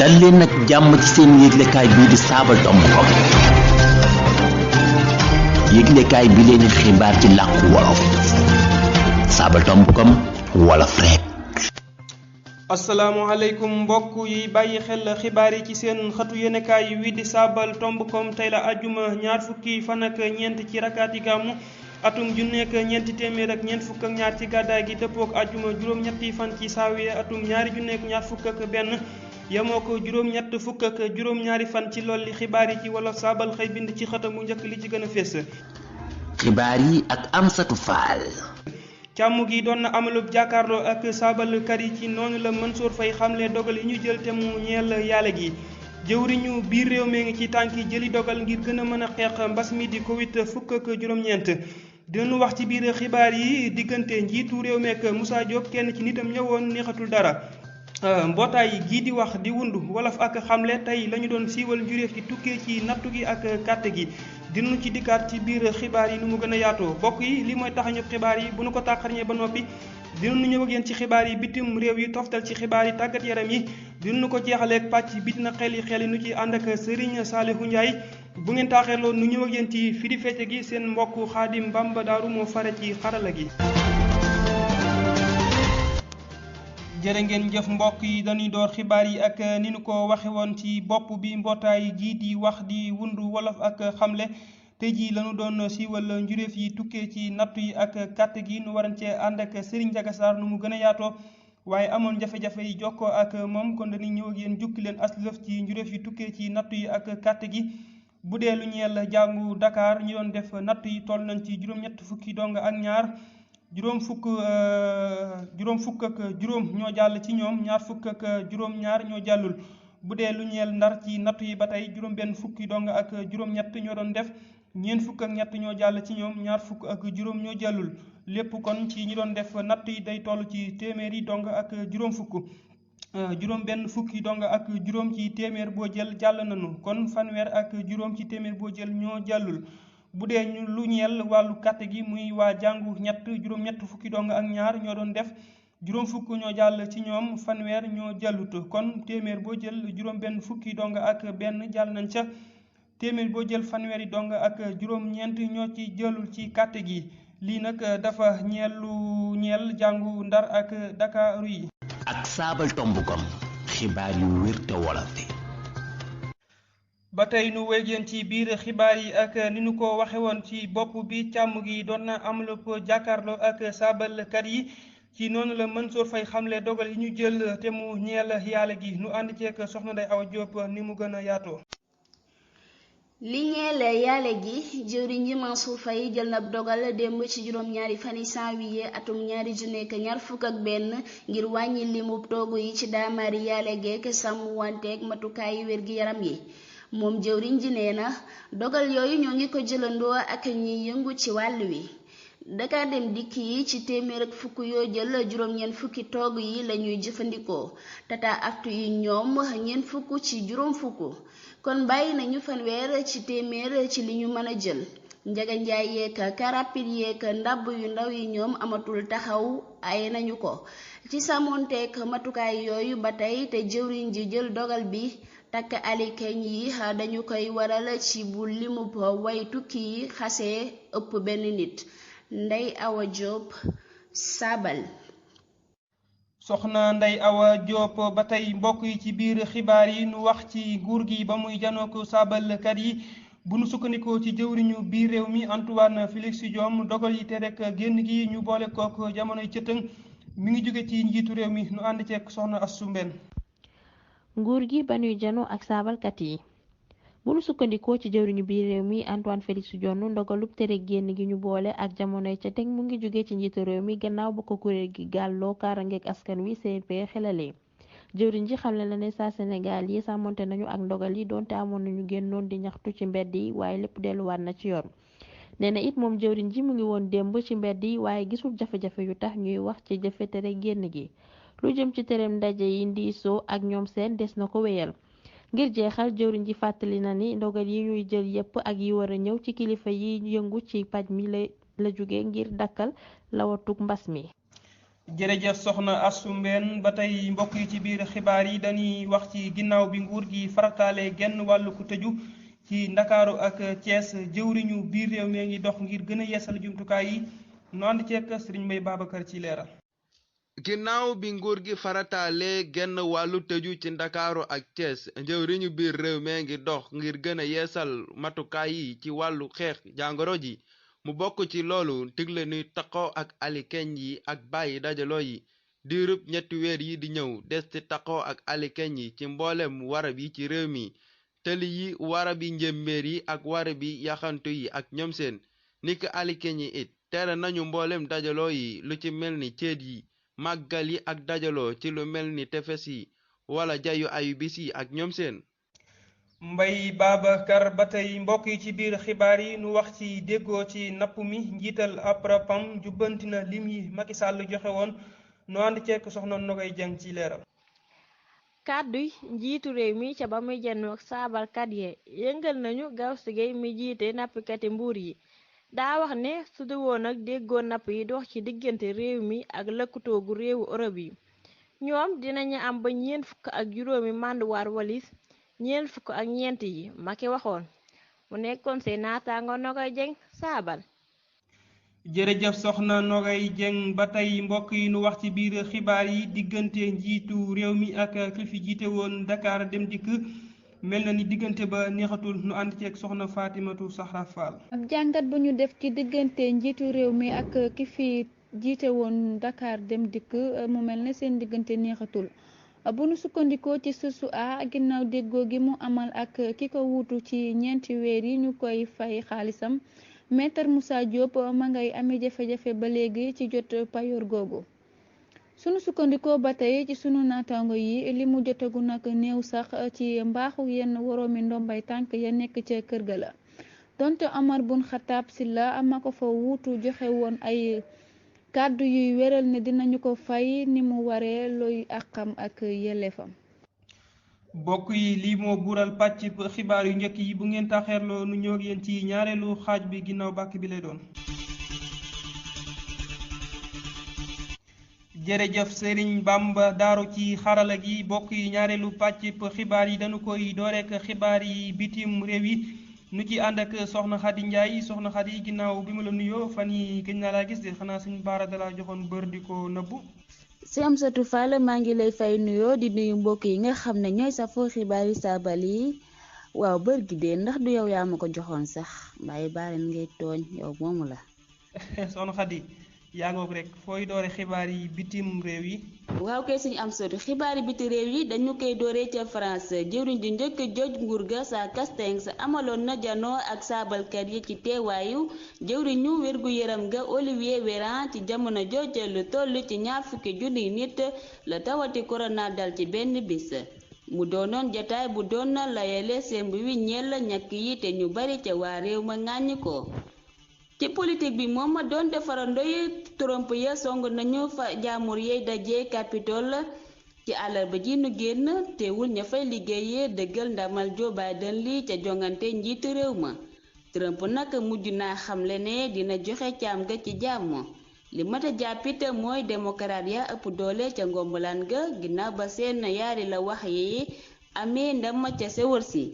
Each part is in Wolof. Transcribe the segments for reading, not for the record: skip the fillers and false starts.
dal leen nag jàmm ci seen yëglekaay bii di Sabadombcom yëglekaay bi leen xibaar ci làkku wolof Sabadombcom wolof rek. asalaamaaleykum mbokk yi bàyyi xel xibaar yi ci seen xëtu yéenekaay wi di Sabadombcom tey la ajuma ñaar fukki fan ak ñeent ci rakaati gàmmu atum junneek ñeenti téeméer ak ñeent fukk ak ñaar ci gàddaay gi dëppook ajuma juróom-ñetti fan ci saawiye atum ñaari junneek ñaar fukk ak benn yemoo ko juróom-ñett fukk ak juróom-ñaari fan ci lolli xibaar yi ci wolof saabal xëy bind ci xëtam mu njëkk li ci gën a fees. xibaar yi ak Amsatou Fall. càmm gi doon na amalub jàkkaarloo ak saabalkat yi ci noonu la Mansour Faye xamle dogal yi ñu jël te mu ñeel yàlla gi jëwriñu biir réew mi ngi ci tànki jëli dogal ngir gën a mën a xeex mbas mi di Covid fukk ak juróom-ñeent dinañu wax ci biir xibaar yi diggante njiitu réew meek Moussa Diop kenn ci nitam ñëwoon neexatul dara mbootaay gii di wax di wundu wolof ak xamle tey la ñu doon siiwal njuréef gi tukkee ci nattu gi ak kàtte gi dinañu ci dikkaat ci biir xibaar yi nu mu gën a yaatoo bokk yi li mooy taxañu xibaar yi bu nu ko tàqarñee ba noppi dinañu ñëw ak yéen ci xibaar yi bitim réew yi toftal ci xibaar yi tàggat yaram yi dinañu ko jeexaleeg pàcc bit na xel yi nu ci ànd ak Serigne Saliou Ndiaye bu ngeen taaxeerloo nu ñëw ak yéen ci firi fecce gi seen mbokk Xaadim Bamba Daaru moo fare ci xarala gi. jërë ngeen jëf mbokk yi dañuy door xibaar yi ak ni nu ko waxe woon ci bopp bi mbootaay gii di wax di wundu wolof ak xamle tey jii lañu doon siiwal njuréef yi tukkee ci nattu yi ak kàtt gi nu waran cee ànd ak Serigne Ndiaga Sarr nu mu gën a yaatoo waaye amoon jafe-jafe yi jokkoo ak moom kon dañuy ñëw ak yéen jukki leen aslëf ci njuréef yi tukkee ci nattu yi ak kàtt gi bu dee lu ñeel jàngu Dakar ñi doon def nattu yi toll nañ ci juróom-ñett fukki dong ak ñaar juróom fukk ak juróom ñoo jàll ci ñoom ñaar fukk ak juróom-ñaar ñoo jàllul bu dee lu ñeel Ndar ci nattu yi ba tey juróom benn fukki dong ak juróom-ñett ñoo doon def ñeent fukk ak ñett ñoo jàll ci ñoom ñaar fukk ak juróom ñoo jàllul lépp kon ci ñi doon def natt yi day toll ci téeméeri dong ak juróom fukk juróom benn fukki dong ak juróom ci téeméer boo jël jàll nañu kon fanweer ak juróom ci téeméer boo jël ñoo jàllul bu dee ñu lu ñeel wàllu kàtt gi muy waa jàngu juróom-ñett fukki dong ak ñaar ñoo doon def juróom fukk ñoo jàll ci ñoom fanweer ñoo jàllut kon téeméer boo jël juróom benn fukki dong ak benn jàll nañ ca téeméer boo jël fanweeri dong ak juróom-ñeent ñoo ci jëlul ci kàtt gi lii nag dafa ñeel jàngu Ndar ak Dakar yi. ak Sabadombcom xibaar yu wér te wolof. ba tey nu wéy yéen ci biir xibaar yi ak ni nu ko waxe woon ci bopp bi càmm gi doon na am lépp jàkkaarloo ak saabalkat yi ci noonu la Mansour Faye xamle dogal yi ñu jël te mu ñeel yàlla gi nu ànd ceeg soxna Ndeye Awa Diop ni mu gën a yaatoo. li ñeel yàlla gi jëwriñ ji Mansour Faye jël na dogal démb ci juróom-ñaari fani janvier atum ñaari junneek ñaar fukk ak benn ngir wàññi limu toogu yi ci daamaari yàlla geek sàmm wanteeg matukaayu wér-gi-yaram yi moom jëwriñ ji nee na dogal yooyu ñoo ngi ko jëlandoo ak ñiy yëngu ci wàll wi Dakar Dem Dikk yi ci téeméer ak fukk yoo jël juróom-ñeent fukki toog yi lañuy jëfandikoo Tata Actu yi ñoom ñeent fukk ci juróom fukk kon bàyyi nañu fanweer ci téeméer ci li ñu mën a jël Njaga Njaay yeek karapit yeek ndàbb yu ndaw yi ñoom amatul taxaw ay nañu ko ci sàmmoonteek matukaay yooyu ba tey te jëwriñ ji jël dogal bi takk alikeñ yi dañu koy waral ci bu limub way tukki yi xasee ëpp benn nit Ndeye Awa Diop Sabal. soxna Ndeye Awa Diop ba tey mbokk yi ci biir xibaar yi nu wax ci nguur gi ba muy janook saabalkat yi bu nu sukkandikoo ci jëwriñu biir réew mi Antoine Félix Diome dogal yi te rek génn gi ñu boole kook jamonoy cëtëng mi ngi jóge ci njiitu réew mi nu ànd ceeg soxna Astou Mbène. nguur gi ba nuy janoo ak saabalkat yi bu nu sukkandikoo ci jëwriñu biir réew mi Antoine Félix Diome ndogalub tere génn gi ñu boole ak jamonoy ca teg mu ngi jóge ci njiitu réew mi gannaaw ba ko kuréel gi gàlloo kaarangeeg askan wi CNP xelalee jëwriñ ji xamle na ne saa Sénégal yi sàmmonte nañu ak ndogal yi doonte amoon nañu génnoon di ñaxtu ci mbedd yi waaye lépp delluwaat na ci yoon nee na it moom jëwriñ ji mu ngi woon démb ci mbedd yi waaye gisul jafe-jafe yu tax ñuy wax ci jëfe tere génn gi lu jëm ci tereem ndaje yi ndiisoo ak ñoom seen des na ko wéyal ngir jeexal jëwriñ ji fàttali na ni ndogal yi ñuy jël yépp ak yi war a ñëw ci kilifa yi yëngu ci paj mi la jóge ngir dakkal lawatug mbas mi jërëjëf soxna Astou Mbène ba tey mbokk yi ci biir xibaar yi dañuy wax ci ginnaaw bi nguur gi farataale genn wàllu ku tëju ci Ndakaaru ak Thiès jëwriñu biir réew mi ngi dox ngir gën a yeesal jumtukaay yi nu ànd ceeg Serigne Mbaye Babacar ci leeral. ginnaaw bi nguur gi farataale genn wàllu tëju ci Ndakaaru ak Thiès jëwriñu biir réew mi ngi dox ngir gën a yeesal matukaay yi ci wàllu xeex jàngoro ji. mu bokk ci loolu digle nuy taqoo ak alikeñ yi ak bàyyi dajaloo yi diirub ñetti weer yi di ñëw des ci taqoo ak alikeñ yi ci mboolem warab yi ci réew mi tëli yi warabi njéeméer yi ak warabi yaxantu yi ak ñoom seen niki alikeñ yi it tere nañu mboolem dajaloo yi lu ci mel ni ceet yi màggal yi ak dajaloo ci lu mel ni tefes yi wala jayu ayu bis yi ak ñoom seen. Mbaye Babacar ba tey mbokk yi ci biir xibaar yi nu wax ci déggoo ci napp mi njiital APROPAM jubbanti na lim yi Macky Sall joxe woon nu ànd ceek soxna Nogay Jeng ci leeral. kàddu njiitu réew mi ca ba muy janook saabalkat yee yëngal nañu Gawsu Gey mi jiite nappkati Mbuur yi daa wax ne su du woon ak déggoo napp yi dox ci diggante réew mi ak lëkkatoogu réewu Europe yi ñoom dinañu am ba 4 mànduwaar walis 4 yi Macky waxoon mu nekkoon seen naataango Nogay Jeng saabal. jërëjëf soxna Nogay Jeng ba tey mbokk yi nu wax ci biir xibaar yi diggante njiitu réew mi ak ki fi jiite woon Dakar Dem Dikk mel na ni diggante ba neexatul nu ànd ceeg soxna Fatimatu Sahra Fall. ab jàngat bu ñu def ci diggante njiitu réew mi ak ki fi jiite woon Dakar Dem Dikk mu mel ne seen diggante neexatul. bu nu sukkandikoo ci source A ginnaaw déggoo gi mu amal ak ki ko wuutu ci 4 weer yi ñu koy fay xaalisam maître Moussa Diop ma ngay amee jafe-jafe ba léegi ci jot payoor googu sunu sukkandikoo ba tey ci sunu naataango yi li mu jotagu nag néew sax ci mbaaxu yenn woroomi ndombay tànk ya nekk ca kër ga la donte Omar Bun Khattab Silla ma ko fa wuutu joxe woon ay kàddu yuy wéral ne dinañu ko fay ni mu waree looy àqam ak yelleefam. bokk yi lii moo buural pàcc xibaar yu njëkk yi bu ngeen taxeerloo nu ñëw ak yéen ci ñaareelu xaaj bi ginnaaw bàkk bi lay doon. jërëjëf Serigne Bamba daaru ci xarala gi bokk yi ñaareelu pàcc xibaar yi dañu koy dooreek xibaar yi bitim réew yi nu ci ànd ak soxna Xadi Njaay soxna Xadi ginnaaw bi ma la nuyoo fan yi gëj naa laa gis de xanaa suñu baara dalaa joxoon bër di ko nëbbu. si Amsatou Fall maa ngi lay fay nuyoo di nuyu mbokk yi nga xam ne ñooy safoo xibaari saabal yi waaw bër gi de ndax du yow yaa ma ko joxoon sax bàyyi baaren ngay tooñ yow moomu la. soxna Xadi yaa ngoog rek fooy doore xibaar yi bitim réew yi. waaw kay suñu Amsatou xibaari biti réew yi dañu koy dooree ca France jëwriñ ju njëkk joj nguur ga sa Castex amaloon na janoo ak saabalkat yi ci teewaayu jëwriñu wérgu yaram ga Olivier Véran ci jamono jooja lu toll ci 20 junniy nit la tawati corona dal ci benn bis mu doonoon jataay bu doon na layele semb wi ñeel ñàkk yi te ñu bari ca waa réew ma ŋàññi ko ci politique bi moom ma doon defarandoo yi Trump ya song nañu fa jaamur yey daje Capitole ci àllarba ji nu génn teewul ña fay liggéeyee dëggal ndamal Joe Biden li ca jongante njiitu réew ma Trump nag mujj naa xamle ne dina joxe caam ga ci jàmm li mata jàppit mooy démocrate ya ëpp doole ca ngombalaan ga ginnaaw ba seen yaari la wax yi amee ndam ca sewër si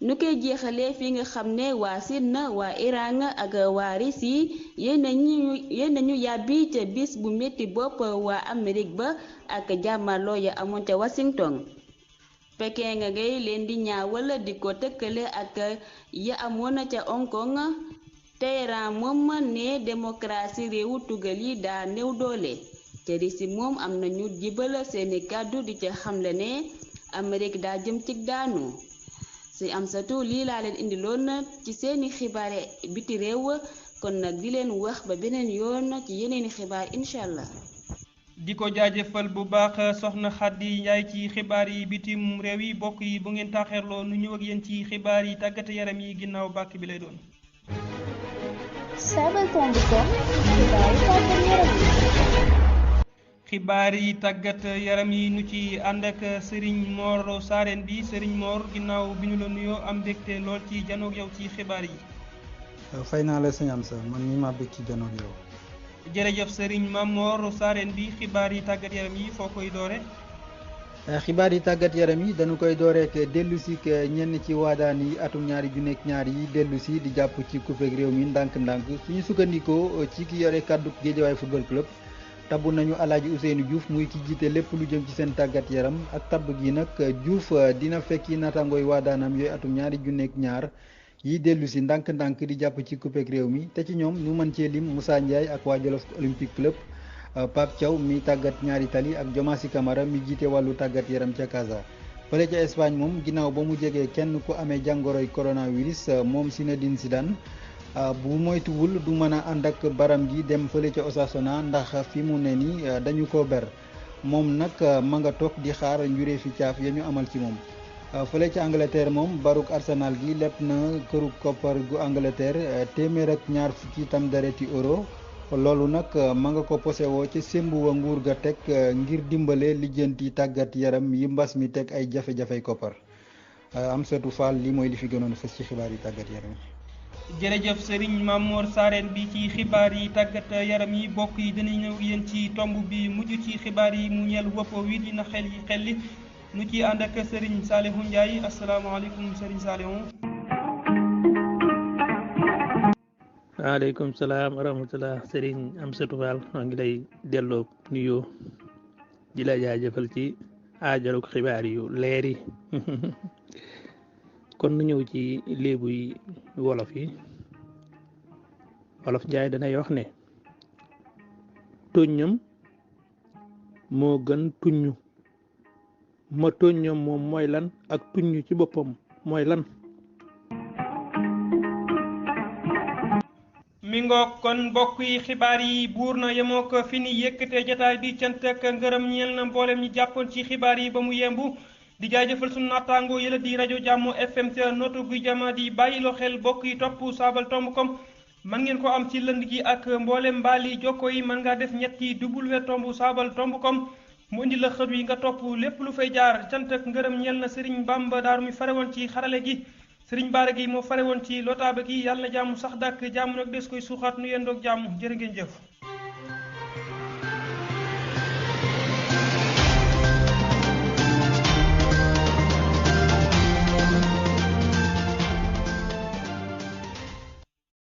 nu koy jeexalee fi nga xam ne waa Chine waa Iran ak waa Russie yéen nañu yàbbi ca bis bu metti bopp waa Amérique ba ak jàmmarloo ya amoon ca Washington Pékin nga ngay leen di ñaawal di ko tëkkale ak ya amoon ca Hong Kong Téhéran moom ne démocratie réewu tugal yi daa néew doole ca Russie moom am nañu jibal seeni kàddu di ca xamle ne Amérique daa jëm ci daanu si Amsatou lii laa leen indiloon ci seeni xibaar biti réew kon nag di leen wax ba beneen yoon ci yeneeni xibaar incha allah. di ko jaajëfal bu baax soxna Xadi Njaay ci xibaar yi bitim réew yi bokk yi bu ngeen taaxeerloo nu ñëw ak yéen ci xibaar yi tàggat yaram yi ginnaaw bàkk bi lay doon. xibaar yi tàggat yaram yi nu ci ànd ak Serigne Mor Sareen bi Serigne Mor ginnaaw bi ñu la nuyoo am mbégte lool ci janoog yow ci xibaar yi. fay naa la sëñ Amsa man mii maa bëgg ci janoog yow. jërëjëf Serigne Mamor Sareen bi xibaar yi tàggat yaram yi foo koy doore. xibaar yi tàggat yaram yi dañu koy dooreek dellu si ñenn ci waadaan yi atum 2022 yi dellu si di jàpp ci coupe réew mi ndànk-ndànk suñu sukkandikoo ci ki yore kàddu Géejawaay football club tabb nañu Alaaji Ousseynou Diouf muy ki jiite lépp lu jëm ci seen tàggat yaram ak tabb gi nag Diouf dina fekki naataangooy waadaanam yooyu atum 2022 yi dellu si ndànk-ndànk di jàpp ci coupe réew mi te ci ñoom ñu mën cee lim Moussa Ndiaye ak waa Jolof Olympique Club Pape Thiaw mi tàggat ñaari tali ak Diomassi Camara mi jiite wàllu tàggat yaram ca Casa fële ca Espagne moom ginnaaw ba mu jegee kenn ku amee jàngoroy coronavirus moom Zinedine Zidane bu moytuwul du mën a ànd ak baram gi dem fële ca Osasuna ndax fi mu ne ni dañu ko ber moom nag ma nga toog di xaar njuree fi caaf ya ñu amal ci moom fële ca Angleterre moom baruk Arsenal gi lépp na këru koppar gu Angleterre téeméer ak ñaar fukki tam dereti euro loolu nag ma nga ko posewoo ci sémbu wa nguur ga teg ngir dimbale lijjanti tàggat yaram yi mbas mi teg ay jafe-jafey koppar Amsatou Fall li mooy li fi gënoon fës ci xibaar yi tàggat yaram yi. jërëjëf Serigne Mamor Sareen bi ci xibaar yi tàggat yaram yi bokk yi dinañ ñëw yéen ci tomb bi mujj ci xibaar yi mu ñeel wopp wi dina xel li nu ci ànd ak Serigne Saliou Ndiaye asalaamaaleykum Serigne Saliou. waaleykum salaam wa rahmatullah Serigne Amsatou Fall maa ngi lay delloo nuyoo di la jaajëfal ci aajaluk xibaar yu leer yi kon nu ñëw ci léebu yi wolof Njaay danay wax ne tuññam moo gën tuññu ma tuññam moom mooy lan ak tuññu ci boppam mooy lan. mi ngoog kon mbokk yi xibaar yi buur na yemoo ko fi ni yëkkatee jotaay bi cant ak ngërëm ñeel na mboolem ñi jàppoon ci xibaar yi ba mu yembu di jaajëfal sunu naataangoo yëla di rajo Jàmmo FM ca nootu guy jama di bàyyiloo xel bokk yi topp saabal tomb kom man ngeen ko am ci lënd gi ak mboolem mbaali jokko yi mën ngaa def ñetti w tomb saabal tomb kom mu indi la xët wi nga topp lépp lu fay jaar cant ak ngërëm ñeel na Serigne Bamba Daaru mi fare woon ci xarale gi Sëriñ Baara gi moo fare woon ci lotaaba gi yàlla na jàmm sax dàkk jàmm nag des koy suuxaat nu yendoog jàmm jërë ngeen jëf